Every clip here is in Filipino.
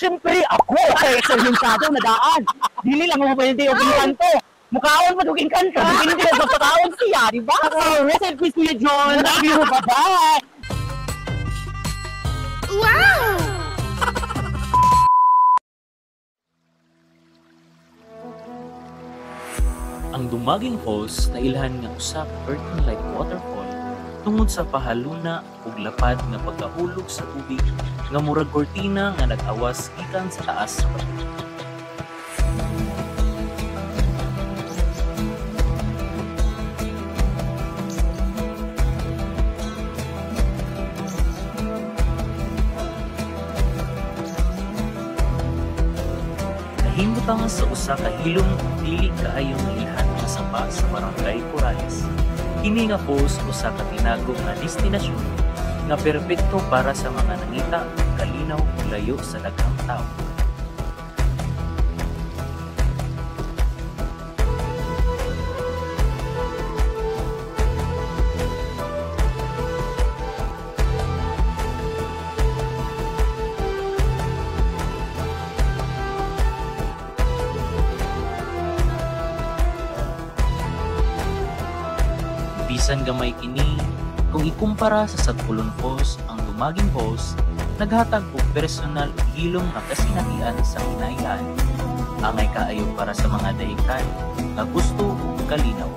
Siyempre, ako ay eksperyensado na daan. Dili lang mo pwede yung kanto. Mukhaon pa duging kanto. Hindi na sa pagkaon siya, di ba? Rest in peace, Kuya John. Love you. Bye-bye. Wow! Ang Dumaging Falls na ilhan nga usa ka curtain-like waterfall tungod sa pahaluna ug lapad nga pagkahulog sa tubig nga murag kortina nga nag-awas gikan sa taas sa bundok. Nahimutang sa usa ka hilom dili kaayong ilhan nga sapa sa Barangay Corales. Kini nga falls usa ka tinagong nga destinasyon nga perpekto para sa mga nangita, kalinaw ug layo sa daghang tawo. Bisan gamay kini, kung ikumpara sa Sagpulon Falls, ang Dumaging Falls naghatag og personal ug hilom nga kasinatian sa hinayaan. Angay kaayo para sa mga dahikan nga gusto ug kalinaw.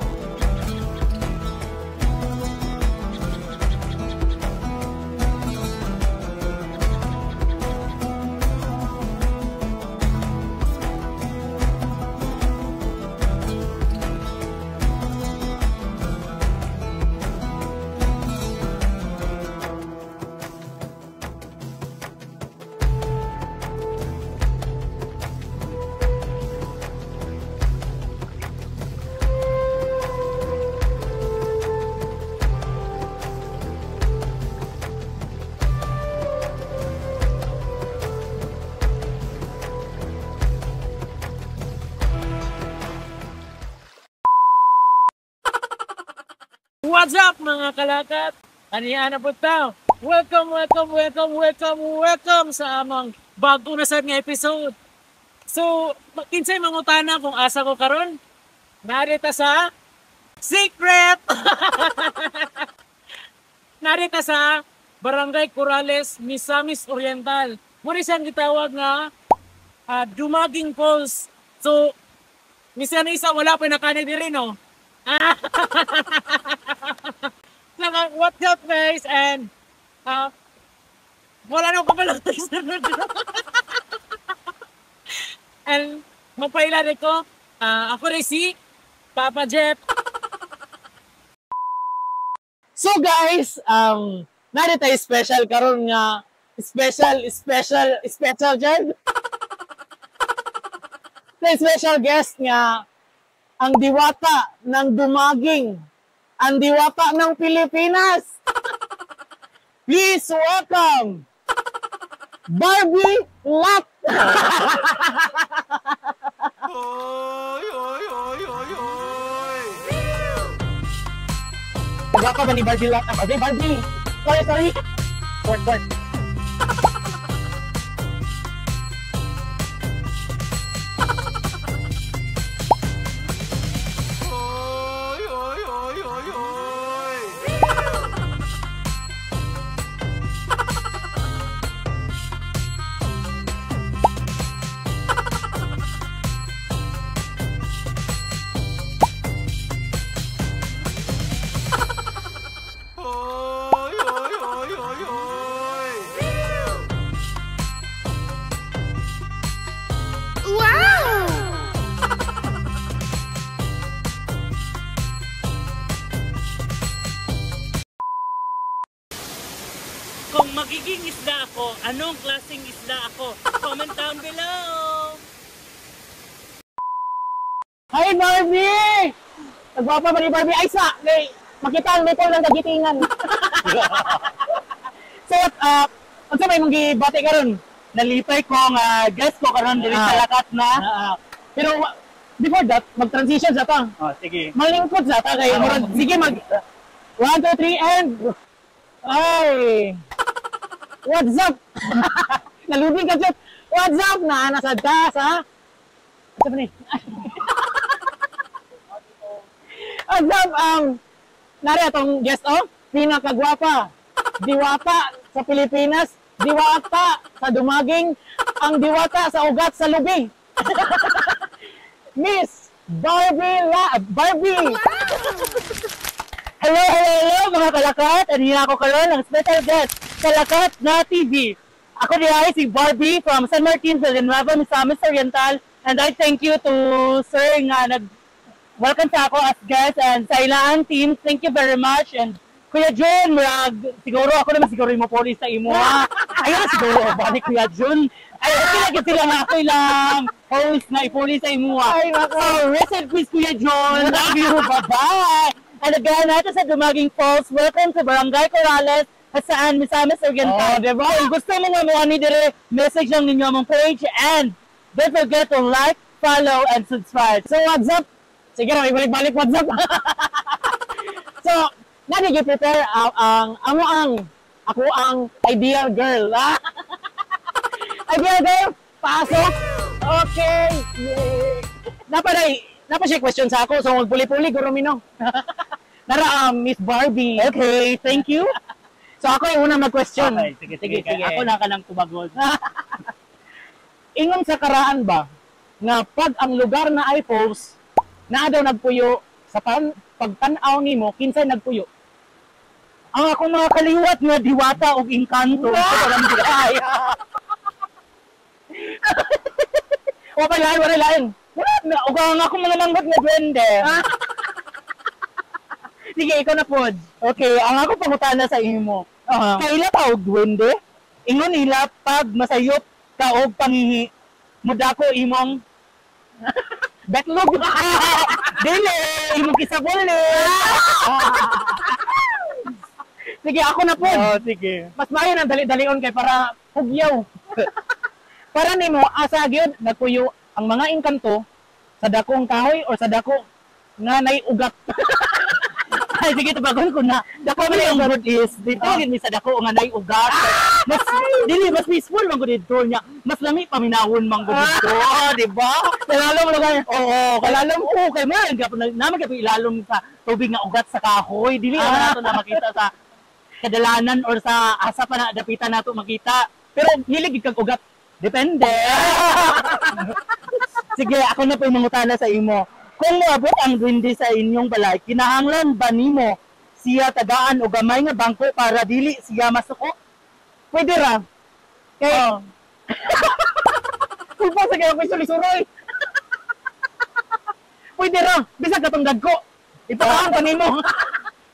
What's up mga kalakat? Anihan na po tao. Welcome sa amang bago na sad nga episode. So, kinsay mangutana kung asa ko karon? Narita sa secret. Narita sa Barangay Corales, Misamis Oriental. Muna siyang gitawag nga Dumaging Falls. So, misa na isa wala pa nakanig diri no. What's up guys, and wala na ko pala and magpailari ko, ako rin si Papa Jet. So guys, narito tayo special karon nga special dyan. Special guest nga ang diwata ng Dumaging, ang diwata ng Pilipinas. Please welcome Barbie Lap. Taga ka ba ni Barbie Lap? Barbie. Sorry. Word. Kung magiging isda ako, anong klaseng isda ako? Comment down below! Hi Barbie! Nagwapa ba ni Barbie? Ay sa! Makita ang little ng kagitingan. So, ano may mag-ibati ka ron? Nalipay ko nga guest ko karon dili sa lakat na. Pero before that, mag-transition sa ta. Oh, sige. Malingkod sa ta kay sige mag 1, 2, 3 and ay. What's up? Nalubing ka dyan. What's up na? Nasad ka sa... What's up ni? What's up? Nari atong guest pinakagwapa. Diwata sa Pilipinas. Diwata sa Dumaging. Ang diwata sa ugat sa lubing. Miss Barbie! Hello mga kalakat! Ano ako karon ng special guest, Kalakat na TV. Ako ay si Barbie from San Martin, Villanueva, Misamis Oriental, and I thank you to sir nga welcome sa ako as guest and sa ilang team. Thank you very much. And Kuya Jun, siguro ako naman siguro mo police sa imo ha. Ayun siguro balik Kuya Jun. Ay, okay lagi sila nga ako ilang host na ipuli sa imo. Ay, nako. So, rest in peace, Kuya John. Love you. Bye-bye. And again, natin sa Dumaging Falls, welcome to Barangay Corrales at saan Misamis Oriental. Oh, diba? Kung gusto mo nga mo dire, message lang ninyo among page and don't forget to like, follow, and subscribe. So, what's up? Sige na, ibalik-balik what's up. So, prepare ako ang ideal girl. Ideal girl, pasok. Okay. Napa siya question sa ako, so magpuli-puli, Gurumino. Nara, Miss Barbie. Okay, thank you. So ako yung unang mag-question. Okay, sige. Ako na ka nang tumagot. Ingon sa karaan ba, na pag ang lugar na ay false, na daw nagpuyo, sa pagtanaw nimo kinsay nagpuyo? Ang akong mga kaliwat nga diwata o inkanto. Okay lain. Wala ako mga manggot na duwende. Sige, ikaw na po. Okay, ang ako pangutana sa imo. Kaila ka og duwende? Ingon nila pag masayop ka og pangihi, mudako imong betlog. Dili, imong kisabole. Sige, ako na po. Oh, sige. Mas maayo nang dali-dalion kay para hugyaw. Para nimo asa gyud nagpuyo ang mga engkanto sa dakong kahoy o sa dako nga naiugat. Ay sige tabagon ko na. Dako man yung road is dito gid mi sa dako nga naiugat. Mas dili mas peaceful man gud dito nya. Mas lami paminawon man gud dito, di ba? Kalalom lang. Oo, kalalom ko kay man naman gyud ilalom sa tubig nga ugat sa kahoy. Dili naman nato na makita sa kadalanan or sa asa pa na dapitan nato makita. Pero hilig kag ugat. Depende. Sige, ako na po yung mangutana sa imo. Kung moabot ang duwende sa inyong balay, kinahanglan ba nimo siya tagaan o gamay nga bangko para dili siya masuko? Pwede ra. Kay Kung pa sa kaya ko sulisuroy. Pwede ra. Bisag katong dagko. Ipakaan ka nimo.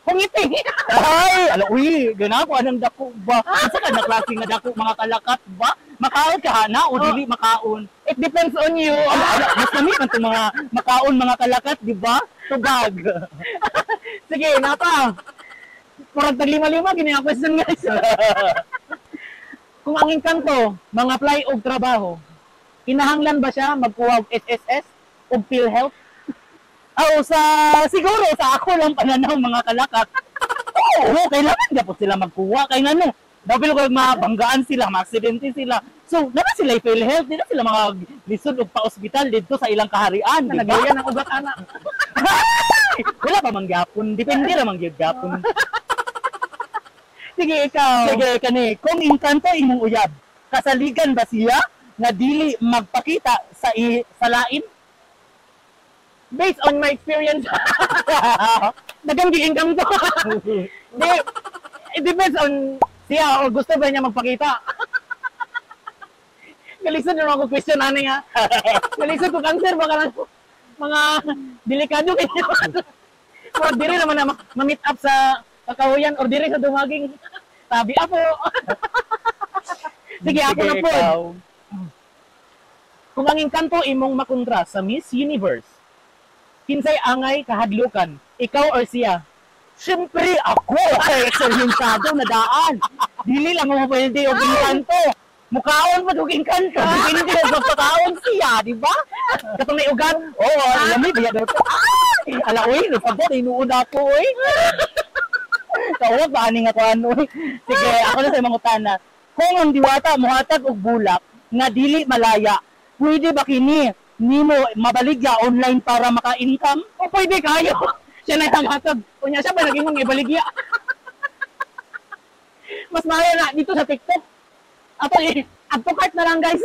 Hungiting. Ay, uy, gana ko anong dako ba? Kasi ka na klase nga dako mga kalakat ba? Makaon ka na o dili makaon? It depends on you. Mas namin man itong mga makaon mga kalakat, di ba? Tubag. Sige, napa. Parang taglima-lima, gini ang question guys. Kung ang engkanto, mga apply og trabaho, kinahanglan ba siya magkuha og SSS o PhilHealth? Siguro sa ako lang pananaw mga kalakat. Oo, kailangan daw po sila magkuha. Kaya nga dahil ko mabanggaan sila, ma-aksidente sila. So, naman sila i-PhilHealth, di na sila mga lisod o pa-hospital dito sa ilang kaharian. Nagayan ang ugat anak. Wala pa mangyapon. Depende na mangyapon. Sige, ikaw. Sige, kani. Kung engkanto imong uyab, kasaligan ba siya na dili magpakita sa lain? Based on my experience, naganggiinggang to. It depends on siya o gusto ba niya magpakita. Galisod na ako question ani nga. Galisod ko cancer baka lang mga delikado kayo. Or diri naman na ma-meet up sa Kakahuyan or diri sa Dumaging tabi ako. Sige, ako na po. Kung ang engkanto imong makontra sa Miss Universe, kinsay angay kahadlukan, ikaw or siya? Siyempre ako ay ekseryensado na daan. Dili lang mo pwede o engkanto. Mukhaon pa dug engkanto. Hindi na magpakaon siya, di ba? Katong may ugat. Oo, lami biya daw. Alaoy, napagod inuun ako oy. Kawag ba ani nga kuan oy. Sige, ako na sa mga utana. Kung ang diwata mohatag og bulak, nga dili malaya. Pwede ba kini nimo mabaligya online para maka-income? O pwede kayo. Siya na yung hatag. Kunya siya ba naging mong ibaligya? Mas mahal na dito sa TikTok. Ato advocate na lang guys.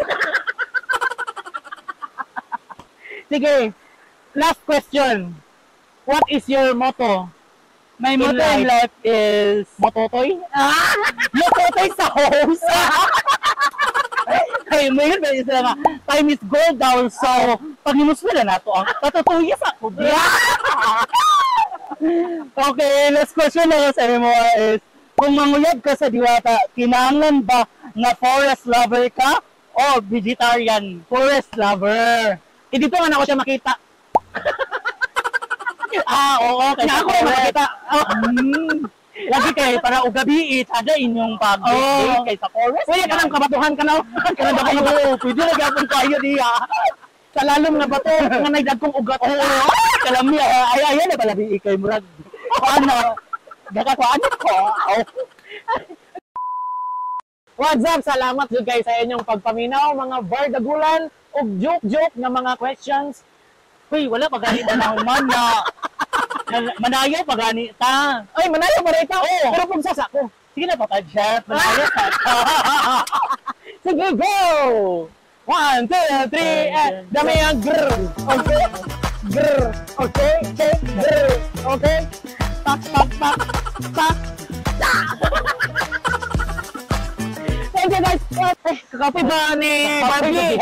Sige, last question. What is your motto? My In motto in life? life is Mototoy? Mototoy sa host. Ay, may yun, may isa nga. Time is gold daw. So, pag nimuswila na to, ang patutuya sa ako. Okay, last question na sa mo is, kung manguyab ka sa diwata, kinahanglan ba na forest lover ka o vegetarian? Forest lover. dito nga na ako siya makita. Oo, kaya Kaya ako forest. makita. Lagi kayo, para ugabi, ada inyong pag-date kay sa forest. Kuya ka nang kabatuhan ka na. Kaya na kayo, pwede na gapon kayo diya. Sa lalom na bato, nga naidad kong ugat. Kalami, ay, na pala di ikay murag. Ano? Gakakuan ko. What's up? Salamat jud guys sa inyong pagpaminaw, mga bardagulan ug joke-joke na mga questions. Uy, wala pagani na man na manayaw pagani ta. Ay, manayo pa rito. Oo. Pero kung sasa ko. Sige na pa chef, manayaw ka. Sige, go! 1, 2, 3, and dami ang grr. Okay? Grr. Okay? Okay? Grr. Okay? Pak, pak, pak, pak. Thank you guys. Kakapi ba ni Barbie?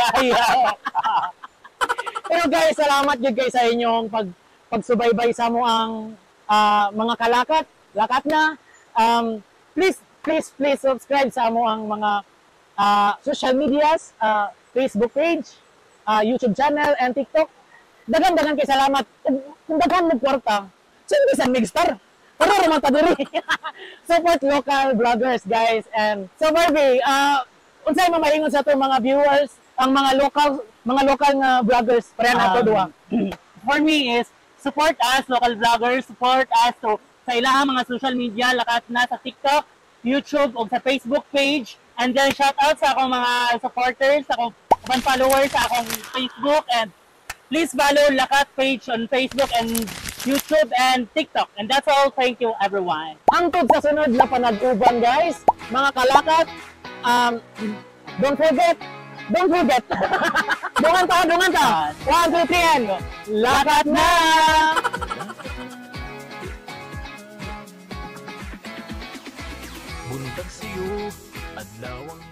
Pero guys, salamat yun guys sa inyong pagsubaybay sa mo ang mga lakat na. Please subscribe sa mo ang mga social medias, Facebook page, YouTube channel, and TikTok. Dagan-dagan kay salamat. Kung daghan mo kwarta, sino sa Migstar? Pero naman taduri. Support local vloggers, guys. And so Barbie, unsay mamaingon sa to mga viewers, ang mga local nga vloggers, pareha na to duha. For me is, support us, local vloggers, support us to, sa ilahang mga social media, lakat na sa TikTok, YouTube, o sa Facebook page. And then, shout out sa akong mga supporters, sa akong followers, sa akong Facebook, and please follow Lakat page on Facebook and YouTube and TikTok. And that's all. Thank you, everyone. Hangtod sa sunod na panag-uban, guys. Mga kalakat, don't forget. Dungan ta. 1, 2, 3, and lakat na! Buntag siyo, adlawang